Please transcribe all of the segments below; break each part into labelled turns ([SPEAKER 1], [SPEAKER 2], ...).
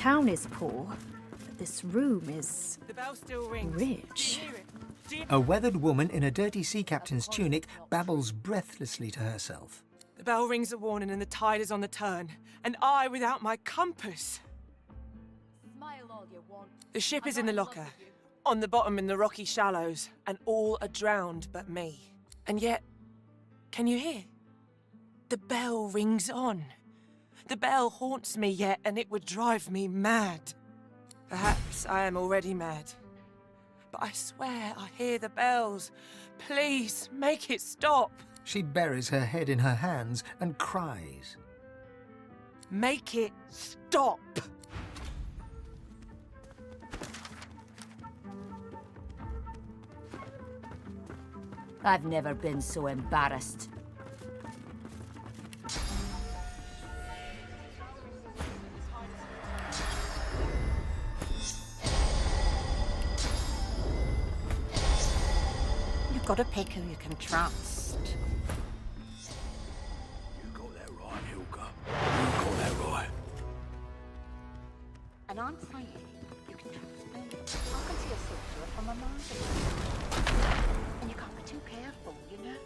[SPEAKER 1] town is poor, but this room is
[SPEAKER 2] The bell still rings.
[SPEAKER 1] rich.
[SPEAKER 2] Do you hear it? Do you...
[SPEAKER 3] A weathered woman in a dirty sea captain's tunic babbles breathlessly to herself.
[SPEAKER 2] The bell rings a warning and the tide is on the turn. And I without my compass.
[SPEAKER 4] Smile all you want.
[SPEAKER 2] The ship is in the locker, on the bottom in the rocky shallows, and all are drowned but me. And yet, can you hear? The bell rings on. The bell haunts me yet, and it would drive me mad. Perhaps I am already mad. But I swear I hear the bells. Please, make it stop.
[SPEAKER 3] She buries her head in her hands and cries.
[SPEAKER 2] Make it stop.
[SPEAKER 4] I've never been so embarrassed. You've got to pick who you can trust.
[SPEAKER 5] You got that right, Hilka. You got that right.
[SPEAKER 4] And I'm saying you can trust me. I can see a silver from a mile away. And you can't be too careful, you know?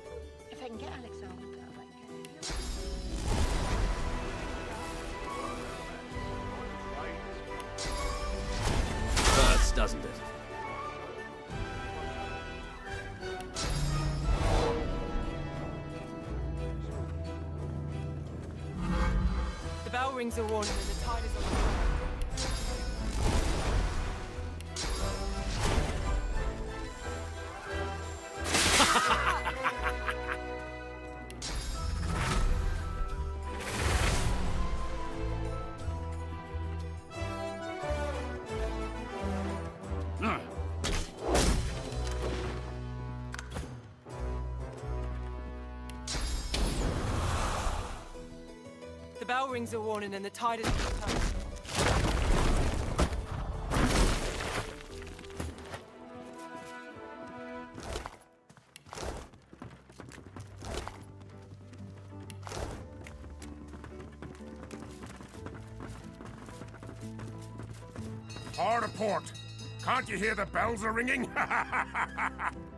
[SPEAKER 4] If I can get Alexander, I won't get you.
[SPEAKER 5] Hurts, doesn't it?
[SPEAKER 2] The bell rings a warning and the tide is on the turn. The bell rings a warning and the tide is on the turn.
[SPEAKER 6] Hard a port. Can't you hear the bells are ringing?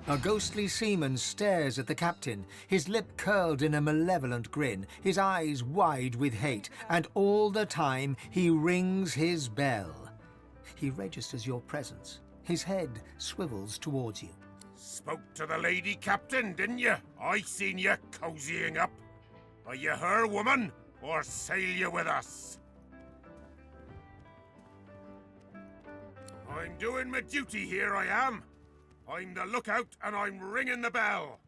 [SPEAKER 3] A ghostly seaman stares at the captain, his lip curled in a malevolent grin, his eyes wide with hate, and all the time he rings his bell. He registers your presence. His head swivels towards you.
[SPEAKER 6] Spoke to the lady captain, didn't you? I seen you cozying up. Are you her woman, or sail you with us? I'm doing my duty here, I am. I'm the lookout, and I'm ringing the bell.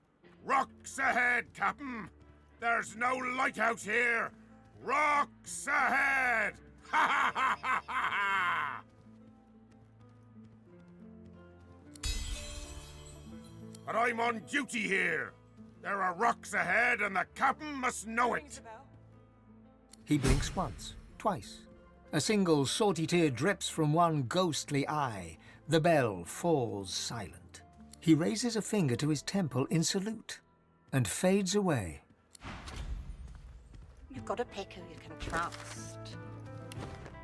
[SPEAKER 6] Rocks ahead, Captain. There's no lighthouse here. Rocks ahead! Ha ha ha ha ha! But I'm on duty here. There are rocks ahead, and the captain must know
[SPEAKER 2] Rings
[SPEAKER 6] it.
[SPEAKER 2] the bell.
[SPEAKER 3] He blinks once, twice. A single salty tear drips from one ghostly eye. The bell falls silent. He raises a finger to his temple in salute and fades away.
[SPEAKER 4] You've got to pick who you can trust.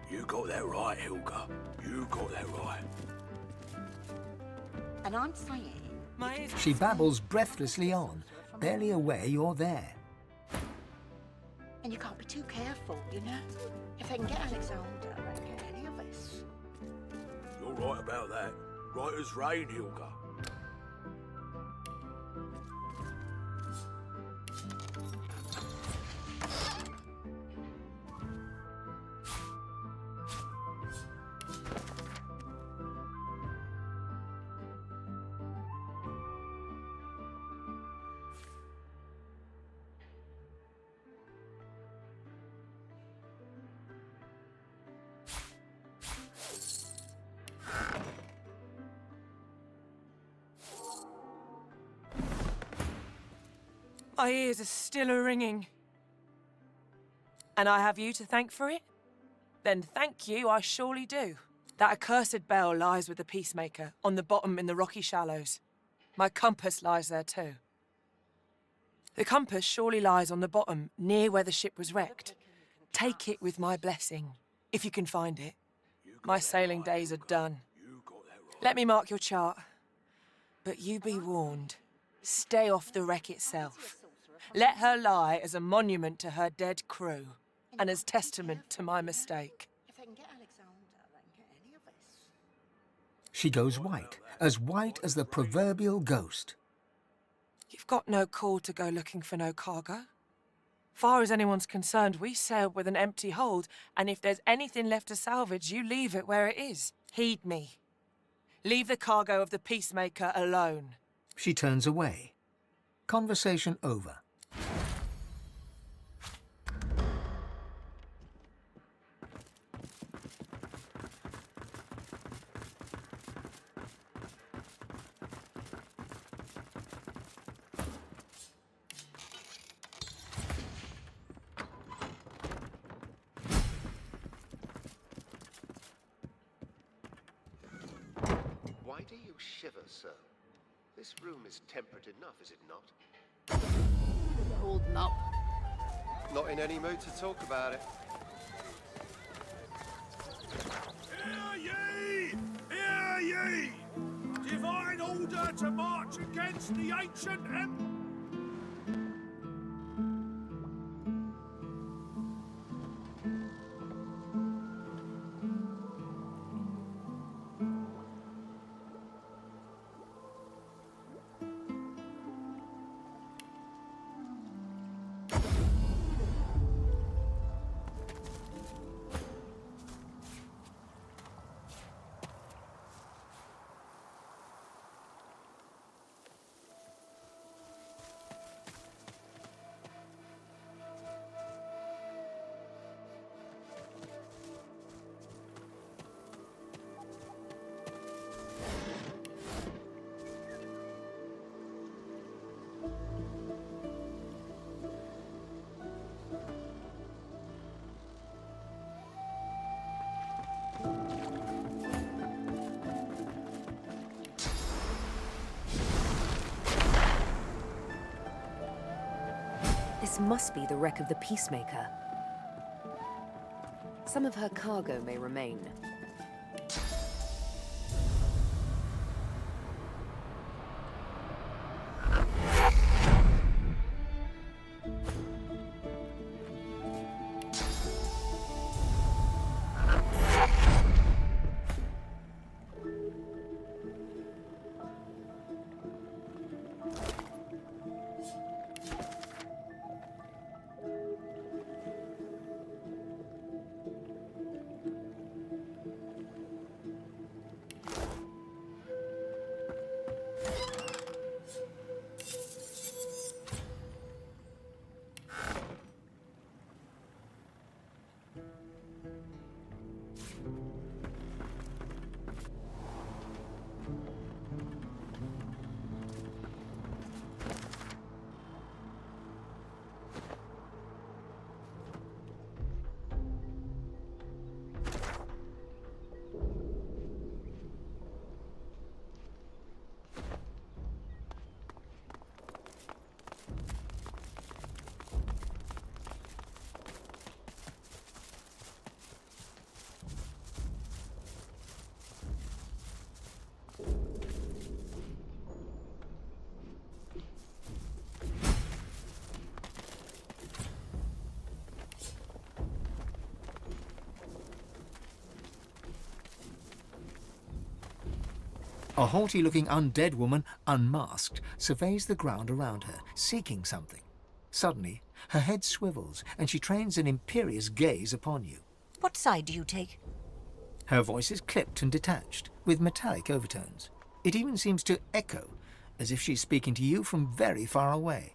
[SPEAKER 5] You got that right, Hilka. You got that right.
[SPEAKER 4] And I'm saying...
[SPEAKER 2] My ears.
[SPEAKER 3] She babbles breathlessly on, barely aware you're there.
[SPEAKER 4] And you can't be too careful, you know? If I can get Alexander, I won't get any of this.
[SPEAKER 5] You're right about that. Right as rain, Hilka.
[SPEAKER 2] My ears are still a-ringing. And I have you to thank for it? Then thank you, I surely do. That accursed bell lies with the peacemaker, on the bottom in the rocky shallows. My compass lies there too. The compass surely lies on the bottom, near where the ship was wrecked. Take it with my blessing, if you can find it. My sailing days are done. Let me mark your chart. But you be warned. Stay off the wreck itself. Let her lie as a monument to her dead crew, and as testament to my mistake.
[SPEAKER 4] If I can get Alexander, I can get any of us.
[SPEAKER 3] She goes white as the proverbial ghost.
[SPEAKER 2] You've got no call to go looking for no cargo. Far as anyone's concerned, we sailed with an empty hold, and if there's anything left to salvage, you leave it where it is. Heed me. Leave the cargo of the Peacemaker alone.
[SPEAKER 3] She turns away. Conversation over.
[SPEAKER 7] Why do you shiver, sir? This room is temperate enough, is it not?
[SPEAKER 4] Holding up.
[SPEAKER 7] Not in any mood to talk about it.
[SPEAKER 6] Hear ye! Hear ye! Divine order to march against the ancient empire!
[SPEAKER 8] This must be the wreck of the Peacemaker. Some of her cargo may remain.
[SPEAKER 3] A haughty-looking undead woman, unmasked, surveys the ground around her, seeking something. Suddenly, her head swivels, and she trains an imperious gaze upon you.
[SPEAKER 1] What side do you take?
[SPEAKER 3] Her voice is clipped and detached, with metallic overtones. It even seems to echo, as if she's speaking to you from very far away.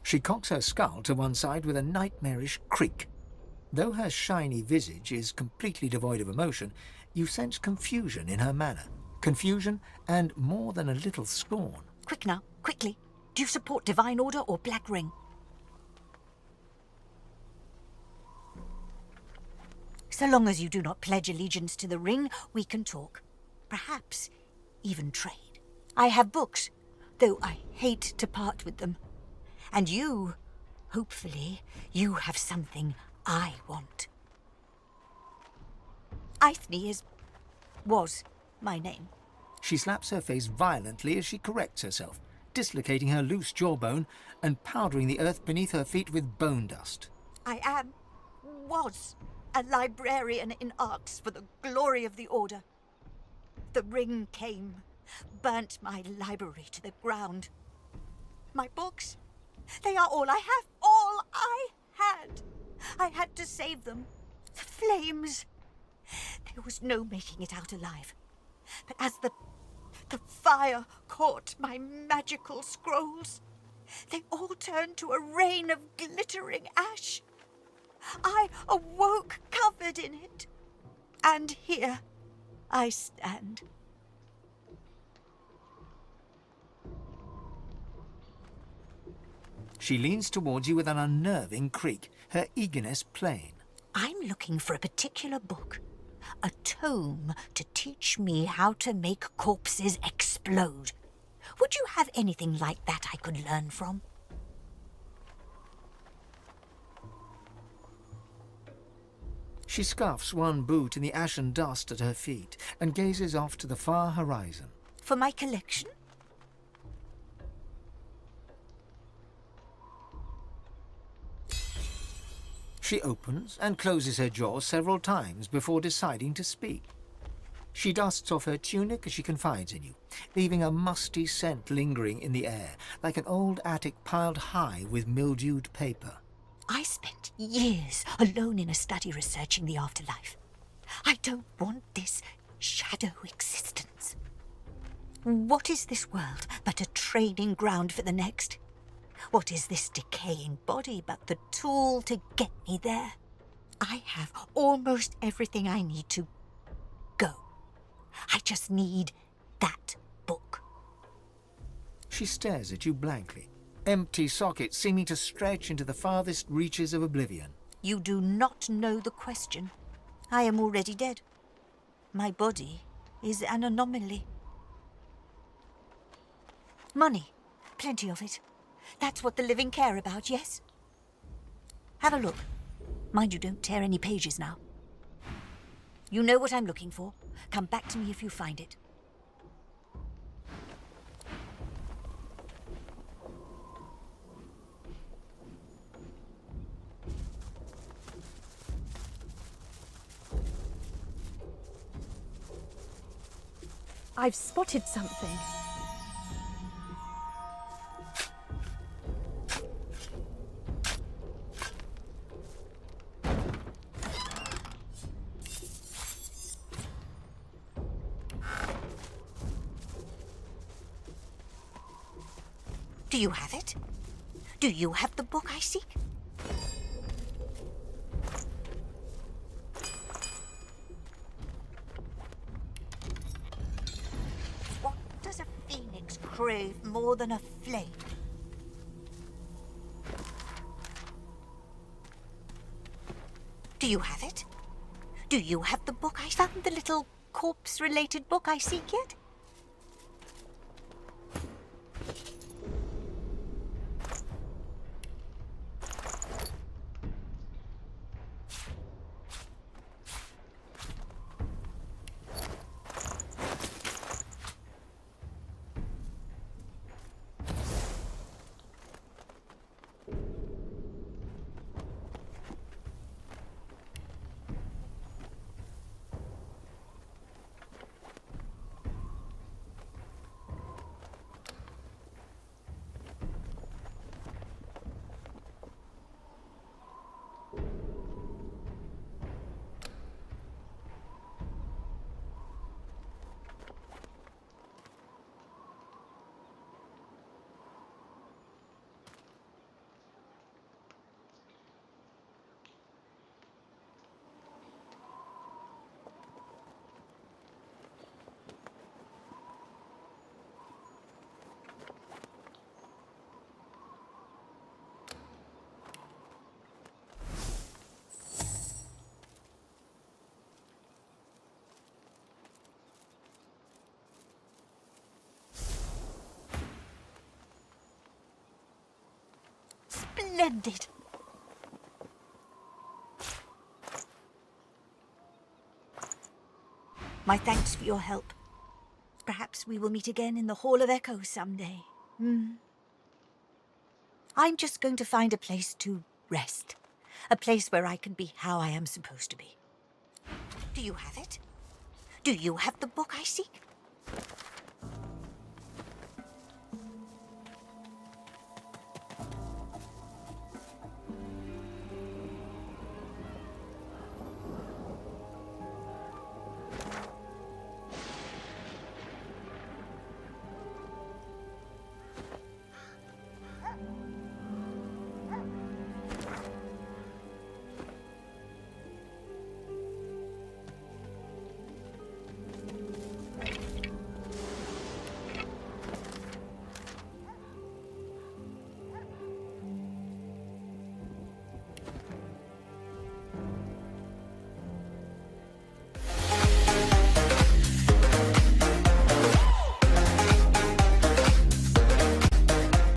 [SPEAKER 3] She cocks her skull to one side with a nightmarish creak. Though her shiny visage is completely devoid of emotion, you sense confusion in her manner. Confusion and more than a little scorn.
[SPEAKER 1] Quick now, quickly. Do you support Divine Order or Black Ring? So long as you do not pledge allegiance to the Ring, we can talk. Perhaps even trade. I have books, though I hate to part with them. And you, hopefully, you have something I want. Eithne was my name.
[SPEAKER 3] She slaps her face violently as she corrects herself, dislocating her loose jawbone and powdering the earth beneath her feet with bone dust.
[SPEAKER 1] I was a librarian in arts for the glory of the Order. The ring came, burnt my library to the ground. My books, they are all I have, all I had. I had to save them. The flames. There was no making it out alive. But as the fire caught my magical scrolls, they all turned to a rain of glittering ash. I awoke covered in it. And here I stand.
[SPEAKER 3] She leans towards you with an unnerving creak, her eagerness plain.
[SPEAKER 1] I'm looking for a particular book. A tome to teach me how to make corpses explode. Would you have anything like that I could learn from?
[SPEAKER 3] She scuffs one boot in the ashen dust at her feet and gazes off to the far horizon.
[SPEAKER 1] For my collection?
[SPEAKER 3] She opens and closes her jaw several times before deciding to speak. She dusts off her tunic as she confides in you, leaving a musty scent lingering in the air, like an old attic piled high with mildewed paper.
[SPEAKER 1] I spent years alone in a study researching the afterlife. I don't want this shadow existence. What is this world but a training ground for the next? What is this decaying body but the tool to get me there? I have almost everything I need to go. I just need that book.
[SPEAKER 3] She stares at you blankly, empty sockets seeming to stretch into the farthest reaches of oblivion.
[SPEAKER 1] You do not know the question. I am already dead. My body is an anomaly. Money. Plenty of it. That's what the living care about, yes? Have a look. Mind you don't tear any pages now. You know what I'm looking for. Come back to me if you find it.
[SPEAKER 9] I've spotted something.
[SPEAKER 1] Do you have it? Do you have the book I seek? What does a phoenix crave more than a flame? Do you have it? Do you have the book I found, the little corpse-related book I seek yet? Splendid. My thanks for your help. Perhaps we will meet again in the Hall of Echoes someday. I'm just going to find a place to rest. A place where I can be how I am supposed to be. Do you have it? Do you have the book I seek?